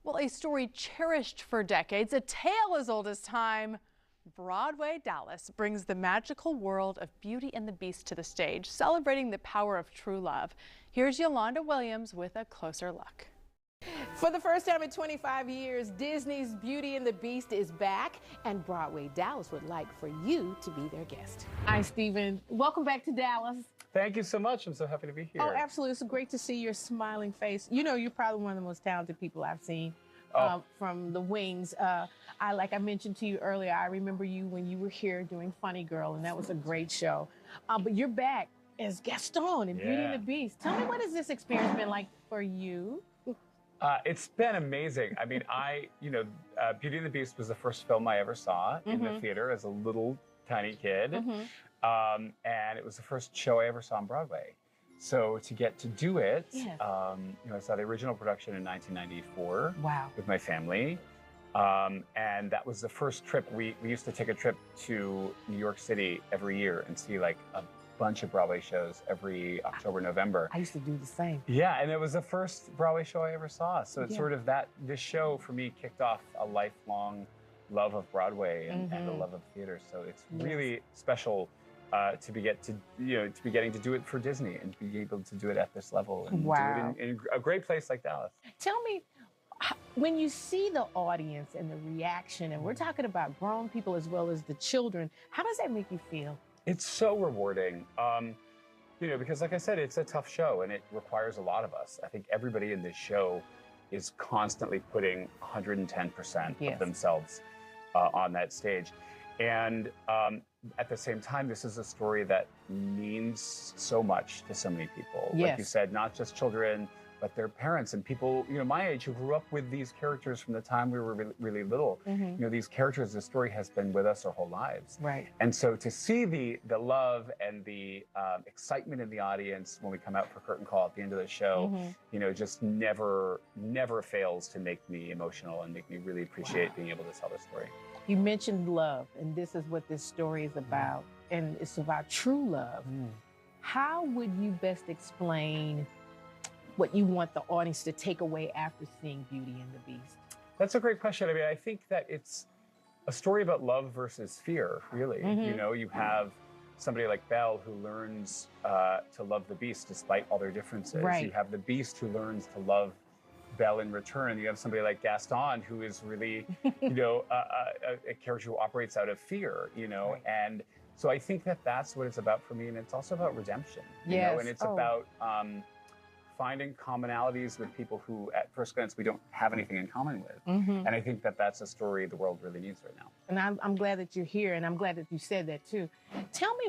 Well, a story cherished for decades, a tale as old as time. Broadway Dallas brings the magical world of Beauty and the Beast to the stage, celebrating the power of true love. Here's Yolanda Williams with a closer look. For the first time in 25 years, Disney's Beauty and the Beast is back, and Broadway Dallas would like for you to be their guest. Hi, Stephen. Welcome back to Dallas. Thank you so much. I'm so happy to be here. Oh, absolutely. It's great to see your smiling face. You know, you're probably one of the most talented people I've seen from the wings. Like I mentioned to you earlier, I remember you when you were here doing Funny Girl, and that was a great show. But you're back as Gaston in Beauty and the Beast. Tell me, what has this experience been like for you? It's been amazing. I mean, Beauty and the Beast was the first film I ever saw in the theater as a little tiny kid. And it was the first show I ever saw on Broadway. So to get to do it, I saw the original production in 1994 with my family. And that was the first trip. We used to take a trip to New York City every year and see like a bunch of Broadway shows every October, November. I used to do the same. Yeah, and it was the first Broadway show I ever saw. So it's sort of this show for me kicked off a lifelong love of Broadway and a love of theater. So it's really special to be getting to do it for Disney and be able to do it at this level and do it in a great place like Dallas. Tell me, when you see the audience and the reaction, and we're talking about grown people as well as the children, how does that make you feel? It's so rewarding, because like I said, it's a tough show and it requires a lot of us. I think everybody in this show is constantly putting 110% of themselves on that stage. And at the same time, this is a story that means so much to so many people. Like you said, not just children, but their parents and people, my age who grew up with these characters from the time we were really little. These characters, the story has been with us our whole lives. Right. And so to see the love and the excitement in the audience when we come out for curtain call at the end of the show, just never fails to make me emotional and make me really appreciate being able to tell the story. You mentioned love, and this is what this story is about, and it's about true love. How would you best explain what you want the audience to take away after seeing Beauty and the Beast? That's a great question. I mean, I think that it's a story about love versus fear, really. You have somebody like Belle who learns to love the Beast despite all their differences. Right. You have the Beast who learns to love Belle in return. You have somebody like Gaston who is really, a character who operates out of fear, and so I think that that's what it's about for me. And it's also about redemption, and it's about finding commonalities with people who at first glance we don't have anything in common with. And I think that that's a story the world really needs right now. And I'm glad that you're here, and I'm glad that you said that too. Tell me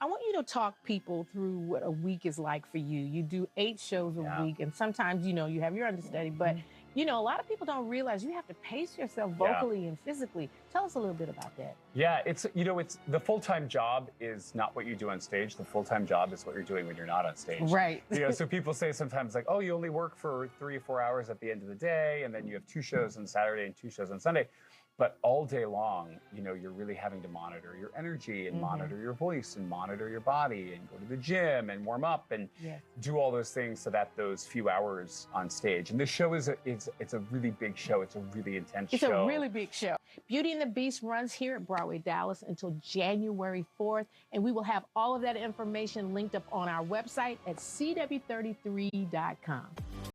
I want you to talk people through what a week is like for you. You do 8 shows a week, and sometimes, you have your understudy, but a lot of people don't realize you have to pace yourself vocally and physically. Tell us a little bit about that. Yeah, it's the full-time job is not what you do on stage. The full-time job is what you're doing when you're not on stage. Right. So people say sometimes like, oh, you only work for 3 or 4 hours at the end of the day, and then you have 2 shows on Saturday and 2 shows on Sunday. But all day long, you're really having to monitor your energy and monitor your voice and monitor your body and go to the gym and warm up and do all those things so that those few hours on stage. And this show it's a really big show. It's a really intense show. It's a really big show. Beauty and the Beast runs here at Broadway Dallas until January 4th. And we will have all of that information linked up on our website at CW33.com.